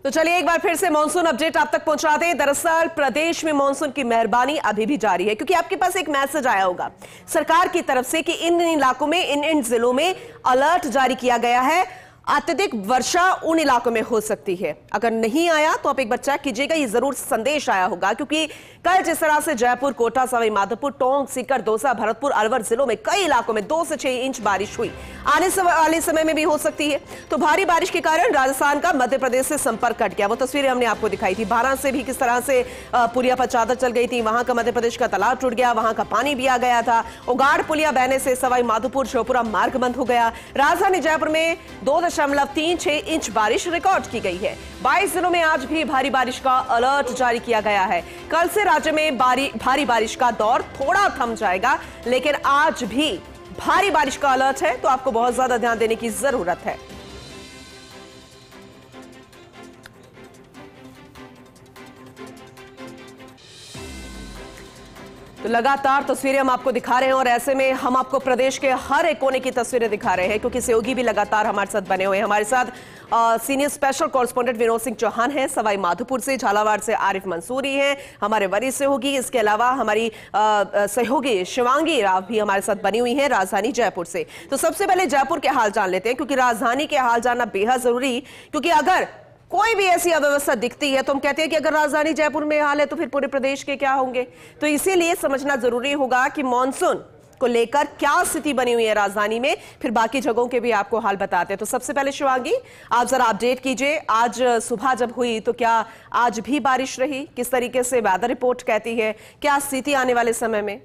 तो चलिए एक बार फिर से मॉनसून अपडेट आप तक पहुंचा दें। दरअसल प्रदेश में मॉनसून की मेहरबानी अभी भी जारी है, क्योंकि आपके पास एक मैसेज आया होगा सरकार की तरफ से कि इन इलाकों में, इन जिलों में अलर्ट जारी किया गया है, अत्यधिक वर्षा उन इलाकों में हो सकती है। अगर नहीं आया तो आप एक बार चेक कीजिएगा, ये जरूर संदेश आया होगा, क्योंकि कल जिस तरह से जयपुर, कोटा, सवाई माधोपुर, टोंक, सीकर, दौसा, भरतपुर, अलवर जिलों में कई इलाकों में 2 से 6 इंच बारिश हुई, आने वाले समय में भी हो सकती है। तो भारी बारिश के कारण राजस्थान का मध्य प्रदेश से संपर्क कट गया। वो तस्वीरें हमने आपको दिखाई थी। बारां से भी किस तरह से पुलिया पर चादर चल गई थी, वहां का मध्य प्रदेश का तालाब टूट गया, वहां का पानी भी आ गया था। उगाड़ पुलिया बहने से सवाई माधोपुर, श्योपुरा मार्ग बंद हो गया। राजधानी जयपुर में 2.36 इंच बारिश रिकॉर्ड की गई है। 22 जिलों में आज भी भारी बारिश का अलर्ट जारी किया गया है। कल से राज्य में भारी बारिश का दौर थोड़ा थम जाएगा, लेकिन आज भी भारी बारिश का अलर्ट है, तो आपको बहुत ज्यादा ध्यान देने की जरूरत है। तो लगातार तस्वीरें हम आपको दिखा रहे हैं, और ऐसे में हम आपको प्रदेश के हर एक कोने की तस्वीरें दिखा रहे हैं, क्योंकि सहयोगी भी लगातार हमारे साथ बने हुए हैं। हमारे साथ senior special correspondent Vinod Singh Chauhan हैं सवाई माधोपुर से, झालावाड़ से आरिफ मंसूरी हैं हमारे वरिष्ठ सहयोगी। इसके अलावा हमारी सहयोगी शिवांगी राव भी हमारे साथ बनी हुई हैं राजधानी जयपुर से। तो सबसे पहले जयपुर के हाल जान लेते हैं, क्योंकि राजधानी के हाल जानना बेहद जरूरी, क्योंकि अगर कोई भी ऐसी अव्यवस्था दिखती है तो हम कहते हैं कि अगर राजधानी जयपुर में हाल है तो फिर पूरे प्रदेश के क्या होंगे। तो इसीलिए समझना जरूरी होगा कि मॉनसून को लेकर क्या स्थिति बनी हुई है राजधानी में, फिर बाकी जगहों के भी आपको हाल बताते हैं। तो सबसे पहले शिवांगी, आप जरा अपडेट कीजिए। आज सुबह जब हुई तो क्या आज भी बारिश रही, किस तरीके से वेदर रिपोर्ट कहती है, क्या स्थिति आने वाले समय में?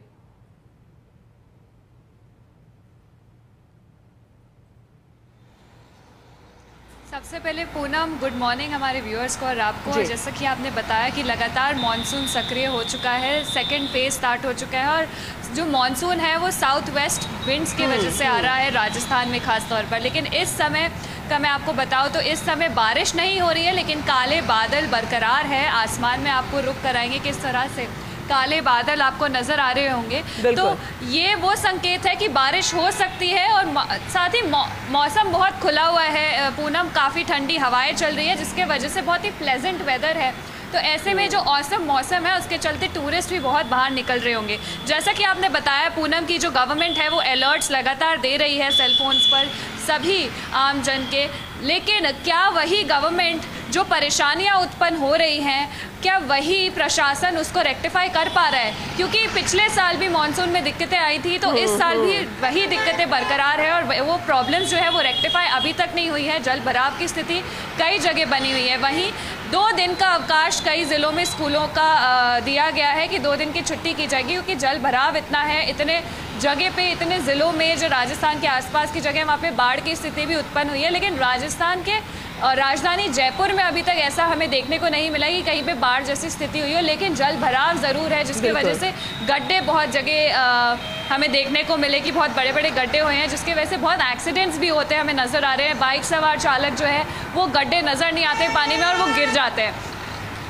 सबसे पहले पूनम, गुड मॉर्निंग हमारे व्यूअर्स को और आपको। जैसा कि आपने बताया कि लगातार मॉनसून सक्रिय हो चुका है, सेकंड फेज स्टार्ट हो चुका है, और जो मॉनसून है वो साउथ वेस्ट विंड्स की वजह से आ रहा है राजस्थान में खास तौर पर। लेकिन इस समय का मैं आपको बताऊं तो इस समय बारिश नहीं हो रही है, लेकिन काले बादल बरकरार है आसमान में। आपको रुक कराएंगे किस तरह से काले बादल आपको नजर आ रहे होंगे, तो ये वो संकेत है कि बारिश हो सकती है। और साथ ही मौसम बहुत खुला हुआ है पूनम, काफ़ी ठंडी हवाएं चल रही है, जिसके वजह से बहुत ही प्लेजेंट वेदर है। तो ऐसे में जो औसम मौसम है उसके चलते टूरिस्ट भी बहुत बाहर निकल रहे होंगे। जैसा कि आपने बताया पूनम की जो गवर्नमेंट है वो अलर्ट्स लगातार दे रही है सेलफोन्स पर सभी आम जन के, लेकिन क्या वही गवर्नमेंट जो परेशानियां उत्पन्न हो रही हैं, क्या वही प्रशासन उसको रेक्टिफाई कर पा रहा है? क्योंकि पिछले साल भी मॉनसून में दिक्कतें आई थी, तो इस साल भी वही दिक्कतें बरकरार है, और वो प्रॉब्लम्स जो है वो रेक्टिफाई अभी तक नहीं हुई है। जल भराव की स्थिति कई जगह बनी हुई है। वहीं 2 दिन का अवकाश कई जिलों में स्कूलों का दिया गया है कि 2 दिन की छुट्टी की जाएगी, क्योंकि जल भराव इतना है, इतने जगह पे, इतने ज़िलों में, जो राजस्थान के आसपास की जगह, वहाँ पे बाढ़ की स्थिति भी उत्पन्न हुई है। लेकिन राजस्थान के राजधानी जयपुर में अभी तक ऐसा हमें देखने को नहीं मिला कि कहीं पे बाढ़ जैसी स्थिति हुई हो, लेकिन जल भराव ज़रूर है, जिसकी वजह से गड्ढे बहुत जगह हमें देखने को मिले कि बहुत बड़े बड़े गड्ढे हुए हैं, जिसकी वजह से बहुत एक्सीडेंट्स भी होते हैं हमें नज़र आ रहे हैं। बाइक सवार चालक जो है वो गड्ढे नज़र नहीं आते पानी में और वो गिर जाते हैं।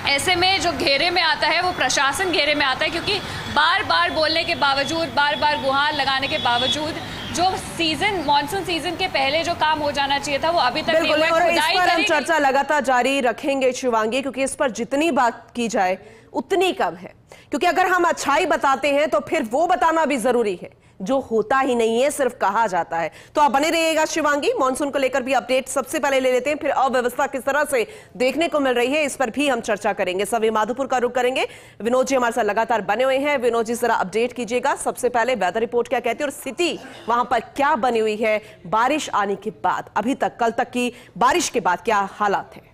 ऐसे में जो घेरे में आता है वो प्रशासन घेरे में आता है, क्योंकि बार बार बोलने के बावजूद, बार बार गुहार लगाने के बावजूद, जो सीजन, मॉनसून सीजन के पहले जो काम हो जाना चाहिए था वो अभी तक नहीं हुआ। और इस पर हम चर्चा लगातार जारी रखेंगे शिवांगी, क्योंकि इस पर जितनी बात की जाए उतनी कम है। क्योंकि अगर हम अच्छाई बताते हैं तो फिर वो बताना भी जरूरी है, जो होता ही नहीं है, सिर्फ कहा जाता है। तो आप बने रहिएगा शिवांगी, मॉनसून को लेकर भी अपडेट सबसे पहले ले लेते हैं, फिर अव्यवस्था किस तरह से देखने को मिल रही है इस पर भी हम चर्चा करेंगे। सभी माधोपुर का रुख करेंगे। विनोद जी हमारे साथ लगातार बने हुए हैं। विनोद जी जरा अपडेट कीजिएगा, सबसे पहले वेदर रिपोर्ट क्या कहती है और स्थिति वहां पर क्या बनी हुई है बारिश आने के बाद, अभी तक, कल तक की बारिश के बाद क्या हालात है?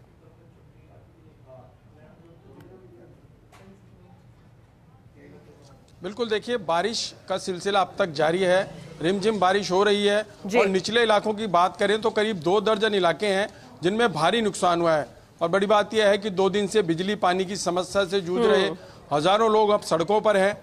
बिल्कुल, देखिए बारिश का सिलसिला अब तक जारी है, रिमझिम बारिश हो रही है। और निचले इलाकों की बात करें तो करीब 2 दर्जन इलाके हैं जिनमें भारी नुकसान हुआ है। और बड़ी बात यह है कि 2 दिन से बिजली पानी की समस्या से जूझ रहे हजारों लोग अब सड़कों पर हैं,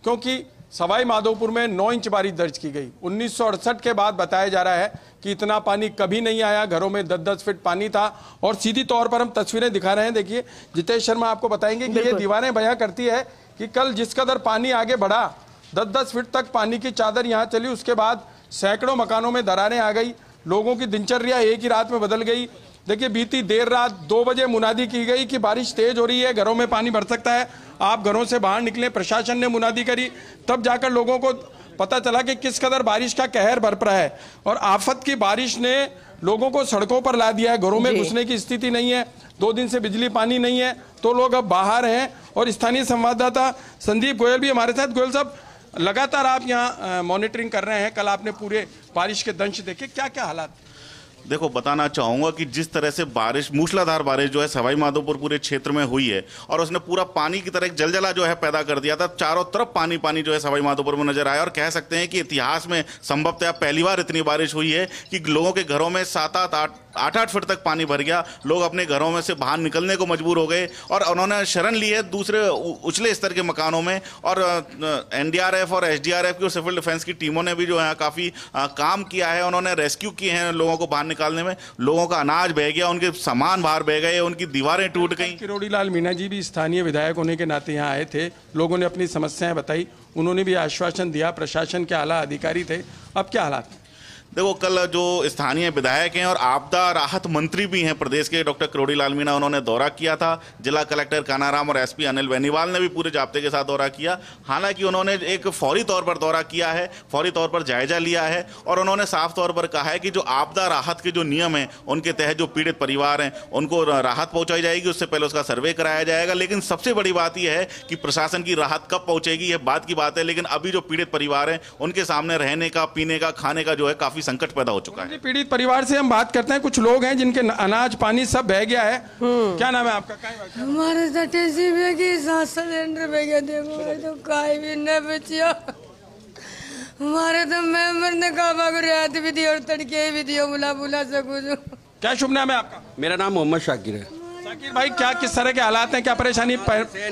क्योंकि सवाई माधोपुर में 9 इंच बारिश दर्ज की गई। 1968 के बाद बताया जा रहा है कि इतना पानी कभी नहीं आया, घरों में 10-10 फीट पानी था। और सीधी तौर पर हम तस्वीरें दिखा रहे हैं, देखिए जितेश शर्मा आपको बताएंगे कि ये दीवारें बयां करती है कि कल जिस कदर पानी आगे बढ़ा, 10-10 फीट तक पानी की चादर यहाँ चली, उसके बाद सैकड़ों मकानों में दरारें आ गई, लोगों की दिनचर्या एक ही रात में बदल गई। देखिए बीती देर रात 2 बजे मुनादी की गई कि बारिश तेज हो रही है, घरों में पानी भर सकता है, आप घरों से बाहर निकलें। प्रशासन ने मुनादी करी, तब जाकर लोगों को पता चला कि किस कदर बारिश का कहर बरप रहा है। और आफत की बारिश ने लोगों को सड़कों पर ला दिया है, घरों में घुसने की स्थिति नहीं है। 2 दिन से बिजली पानी नहीं है, तो लोग अब बाहर हैं। और स्थानीय संवाददाता संदीप गोयल भी हमारे साथ। गोयल साहब, लगातार आप यहाँ मॉनिटरिंग कर रहे हैं, कल आपने पूरे बारिश के दंश देखे, क्या क्या हालात? देखो, बताना चाहूंगा कि जिस तरह से बारिश, मूसलाधार बारिश जो है सवाई माधोपुर पूरे क्षेत्र में हुई है और उसने पूरा पानी की तरह एक जलजला जो है पैदा कर दिया था। चारों तरफ पानी पानी जो है सवाई माधोपुर में नजर आया और कह सकते हैं कि इतिहास में संभवतः पहली बार इतनी बारिश हुई है कि लोगों के घरों में 7-8 फुट तक पानी भर गया। लोग अपने घरों में से बाहर निकलने को मजबूर हो गए और उन्होंने शरण ली है दूसरे उछले स्तर के मकानों में। और एनडीआरएफ और एसडीआरएफ की और सिविल डिफेंस की टीमों ने भी जो है काफी काम किया है। उन्होंने रेस्क्यू किए हैं लोगों को बाहर निकालने में। लोगों का अनाज बह गया, उनके सामान बाहर बह गए, उनकी दीवारें टूट गई। किरोड़ी लाल मीणा जी भी स्थानीय विधायक होने के नाते यहाँ आए थे, लोगों ने अपनी समस्याएं बताई, उन्होंने भी आश्वासन दिया, प्रशासन के आला अधिकारी थे। अब क्या हालात? देखो, कल जो स्थानीय विधायक हैं और आपदा राहत मंत्री भी हैं प्रदेश के, डॉक्टर किरोड़ी लाल मीणा, उन्होंने दौरा किया था। जिला कलेक्टर कानाराम और एसपी अनिल बेनीवाल ने भी पूरे जाब्ते के साथ दौरा किया। हालांकि उन्होंने एक फौरी तौर पर दौरा किया है, फौरी तौर पर जायजा लिया है और उन्होंने साफ तौर पर कहा है कि जो आपदा राहत के जो नियम हैं उनके तहत जो पीड़ित परिवार हैं उनको राहत पहुंचाई जाएगी। उससे पहले उसका सर्वे कराया जाएगा। लेकिन सबसे बड़ी बात यह है कि प्रशासन की राहत कब पहुंचेगी यह बात की बात है, लेकिन अभी जो पीड़ित परिवार हैं उनके सामने रहने का, पीने का, खाने का जो है काफी संकट पैदा हो चुका है। पीड़ित परिवार से हम बात करते हैं। कुछ लोग हैं जिनके अनाज पानी सब बह गया है। क्या नाम है आपका? हमारे तो टेसी में की 7 सिलेंडर बह गए, देखो तो काई भी न बचिया। हमारे तो मेंबर ने कहा रियायत भी दी और तड़के भी दियो, बुला सकूं। क्या शुभ नाम है आपका? मेरा नाम मोहम्मद शाकिर है। शाकिर भाई, क्या किस तरह के हालात हैं, क्या परेशानी?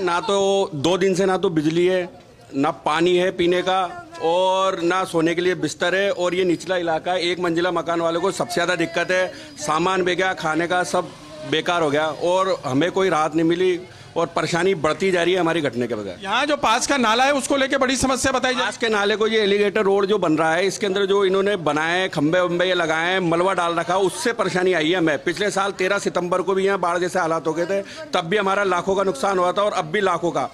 ना तो 2 दिन से ना तो बिजली है, ना पानी है पीने का और ना सोने के लिए बिस्तर है। और ये निचला इलाका है, 1 मंजिला मकान वालों को सबसे ज़्यादा दिक्कत है। सामान बह गया, खाने का सब बेकार हो गया और हमें कोई राहत नहीं मिली और परेशानी बढ़ती जा रही है हमारी घटने के बगैर। यहाँ जो पास का नाला है उसको लेके बड़ी समस्या बताई जाए। पास के नाले को, ये एलिगेटर रोड जो बन रहा है, इसके अंदर जो इन्होंने बनाए खंबे वंबे ये लगाए हैं, मलबा डाल रखा, उससे परेशानी आई है हमें। पिछले साल 13 सितंबर को भी यहाँ बाढ़ जैसे हालात हो गए थे, तब भी हमारा लाखों का नुकसान हुआ था और अब भी लाखों का।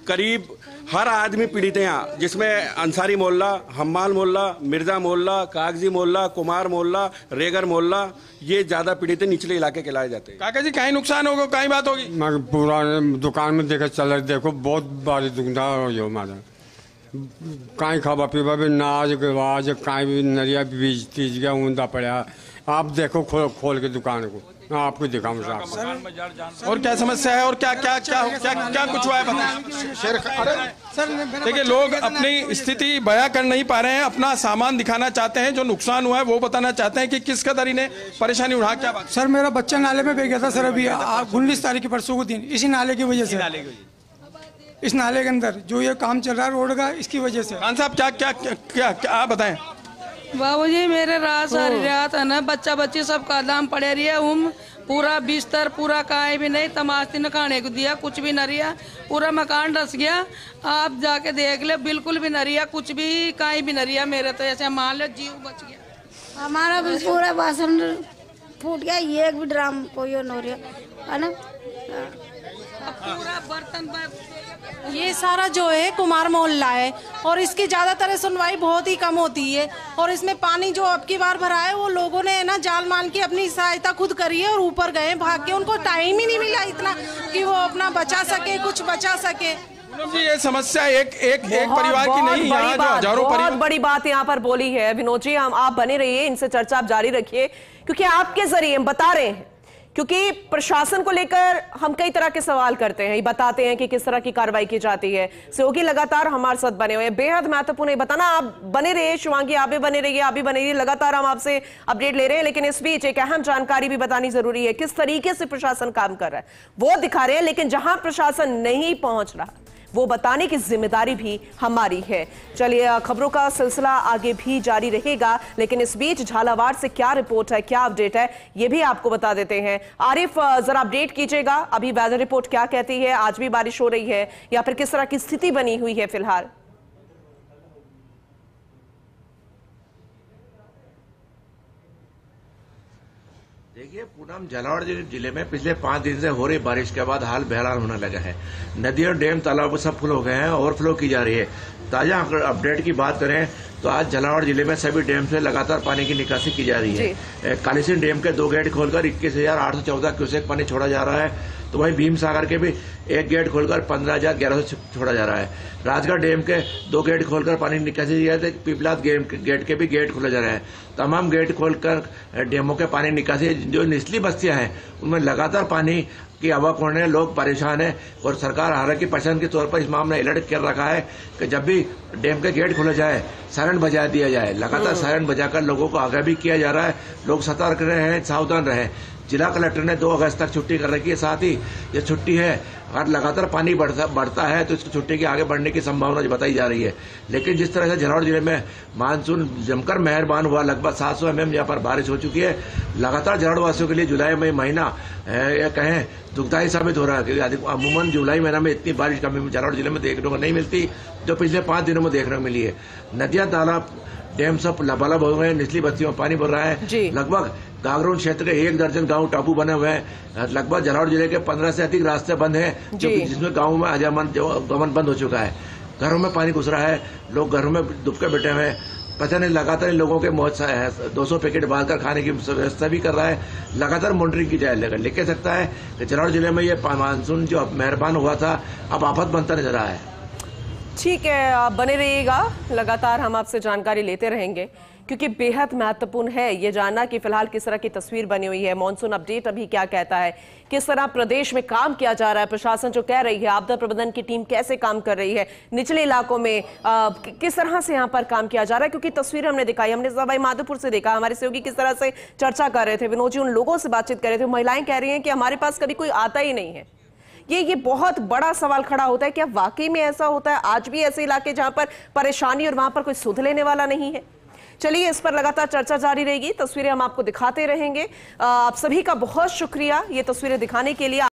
करीब हर आदमी पीड़ित है यहाँ, जिसमें अंसारी मोहल्ला, हम्माल मोहल्ला, मिर्जा मोहल्ला, कागजी मोहल्ला, कुमार मोहल्ला, रेगर मोहल्ला, ये ज्यादा पीड़ित है, निचले इलाके के लाए जाते हैं। काका जी, कहीं नुकसान होगा, कहीं बात होगी? मैं पूरा दुकान में देखा चल रहा, देखो बहुत बारी दुकानदार हो हमारा कहीं खावा पीवा भी नाज गवाज कहीं भी नरिया बीज तीज गया ऊंधा पड़ा। आप देखो खोल के दुकान को, आपको दिखाऊं साहब। और क्या समस्या है और क्या क्या क्या क्या क्या कुछ हुआ है बताएं। देखिए, लोग अपनी स्थिति बयां कर नहीं पा रहे हैं, अपना सामान दिखाना चाहते हैं, जो नुकसान हुआ है वो बताना चाहते हैं कि किस कदर इन्हें परेशानी उठा। क्या बात? सर, मेरा बच्चा नाले में बह गया था सर, अभी 19 तारीख की परसों को दिन, इसी नाले की वजह से। इस नाले के अंदर जो ये काम चल रहा है रोड का, इसकी वजह से। खान साहब, क्या क्या क्या क्या आप बताएं। बाबूजी, मेरे रात सारी रात है ना, बच्चा बच्ची सब का दाम पड़े रही है। पूरा बिस्तर पूरा काहे भी नहीं, तमाशती ने खाने को दिया, कुछ भी न रिया, पूरा मकान डस गया। आप जाके देख ले, बिल्कुल भी न रिया, कुछ भी काहे भी न रिया। मेरे तो ऐसे मान लो जीव बच गया। हमारा भी पूरा बासन फूट गया, एक भी ड्राम कोई न रिया है ना। पूरा बर्तन ये सारा जो है कुमार मोहल्ला है और इसकी ज़्यादातर सुनवाई बहुत ही कम होती है। और इसमें पानी जो अब की बार भरा है, वो लोगों ने ना जाल मान के अपनी सहायता खुद करी है और ऊपर गए भाग के। उनको टाइम ही नहीं मिला इतना कि वो अपना बचा सके, कुछ बचा सके। जी, ये समस्या एक परिवार की नहीं, यहाँ जो हजारों बहुत बड़ी बात यहाँ पर बोली है। विनोद जी, आप बने रहिए, इनसे चर्चा आप जारी रखिए, क्योंकि आपके जरिए हम बता रहे हैं, क्योंकि प्रशासन को लेकर हम कई तरह के सवाल करते हैं, बताते हैं कि किस तरह की कार्रवाई की जाती है। सहयोगी लगातार हमारे साथ बने हुए हैं, बेहद महत्वपूर्ण बताना। आप बने रहिए, शिवांगी आप भी बने रहिए, आप भी बने रहिए, लगातार हम आपसे अपडेट ले रहे हैं। लेकिन इस बीच एक अहम जानकारी भी बतानी जरूरी है, किस तरीके से प्रशासन काम कर रहा है वो दिखा रहे हैं। लेकिन जहां प्रशासन नहीं पहुंच रहा वो बताने की जिम्मेदारी भी हमारी है। चलिए, खबरों का सिलसिला आगे भी जारी रहेगा, लेकिन इस बीच झालावाड़ से क्या रिपोर्ट है, क्या अपडेट है, ये भी आपको बता देते हैं। आरिफ, जरा अपडेट कीजिएगा, अभी वेदर रिपोर्ट क्या कहती है? आज भी बारिश हो रही है या फिर किस तरह की स्थिति बनी हुई है फिलहाल? देखिए, पूनम, झालावाड़ जिले में पिछले 5 दिन से हो रही बारिश के बाद हाल बेहाल होने लगा है। नदी और डैम तालाब सब फुल हो गए हैं, ओवरफ्लो की जा रही है। ताजा अपडेट की बात करें तो आज झालावाड़ जिले में सभी डैम से लगातार पानी की निकासी की जा रही है। कालीसिंध डैम के 2 गेट खोलकर 21,814 क्यूसेक पानी छोड़ा जा रहा है, तो वहीं भीम सागर के भी 1 गेट खोलकर 15,1100 छोड़ा जा रहा है। राजगढ़ डैम के 2 गेट खोलकर पानी निकासी की जा रही है। पिपलाद गेट के भी गेट खोले जा रहे हैं। तमाम गेट खोलकर डैमों के पानी निकासी, जो निचली बस्तियां हैं उनमें लगातार पानी की आवक होने लोग परेशान है। और सरकार हालांकि प्रशासन के तौर पर इस मामले अलर्ट कर रखा है कि जब भी डैम के गेट खोले जाए सायरन बजा दिया जाए। लगातार सायरन बजाकर लोगों को आगाह भी किया जा रहा है। लोग सतर्क रहे, सावधान रहे। जिला कलेक्टर ने 2 अगस्त तक छुट्टी कर रखी है। साथ ही ये छुट्टी है, अगर लगातार पानी बढ़ता है तो इसकी छुट्टी के आगे बढ़ने की संभावना बताई जा रही है। लेकिन जिस तरह से झालावाड़ जिले में मानसून जमकर मेहरबान हुआ, लगभग 700 mm यहाँ पर बारिश हो चुकी है। लगातार झालावाड़ वासियों के लिए जुलाई में महीना या कहें दुखदायी साबित हो रहा है, क्योंकि अमूमन जुलाई महीना में इतनी बारिश कभी झालावाड़ जिले में देखने को नहीं मिलती जो पिछले 5 दिनों में देखने को मिली है। नदियां, तालाब, डैम सब लबालब हो गए, निचली बस्तियों में पानी भर रहा है। लगभग गागरोन क्षेत्र के 1 दर्जन गांव टापू बने हुए हैं। लगभग झालावाड़ जिले के 15 से अधिक रास्ते बंद हैं, जिसमें गाँव में आवागमन बंद हो चुका है। घरों में पानी घुस रहा है, लोग घरों में दुबके बैठे हुए हैं। पता नहीं, लगातार लोगों के 200 पैकेट बांध कर खाने की व्यवस्था भी कर रहा है। लगातार मॉनिटरिंग की जाए। लिख सकता है कि झालावाड़ जिले में ये मानसून जो मेहरबान हुआ था अब आफत बनता नजर आया है। ठीक है, आप बने रहिएगा, लगातार हम आपसे जानकारी लेते रहेंगे, क्योंकि बेहद महत्वपूर्ण है ये जानना कि फिलहाल किस तरह की तस्वीर बनी हुई है। मॉनसून अपडेट अभी क्या कहता है, किस तरह प्रदेश में काम किया जा रहा है, प्रशासन जो कह रही है, आपदा प्रबंधन की टीम कैसे काम कर रही है, निचले इलाकों में किस तरह से यहाँ पर काम किया जा रहा है। क्योंकि तस्वीर हमने दिखाई, हमने सवाई माधोपुर से देखा, हमारे सहयोगी किस तरह से चर्चा कर रहे थे, विनोद जी उन लोगों से बातचीत कर रहे थे। महिलाएं कह रही हैं कि हमारे पास कभी कोई आता ही नहीं है। ये बहुत बड़ा सवाल खड़ा होता है, क्या वाकई में ऐसा होता है? आज भी ऐसे इलाके जहां पर परेशानी और वहां पर कोई सुध लेने वाला नहीं है। चलिए, इस पर लगातार चर्चा जारी रहेगी, तस्वीरें हम आपको दिखाते रहेंगे। आप सभी का बहुत शुक्रिया ये तस्वीरें दिखाने के लिए।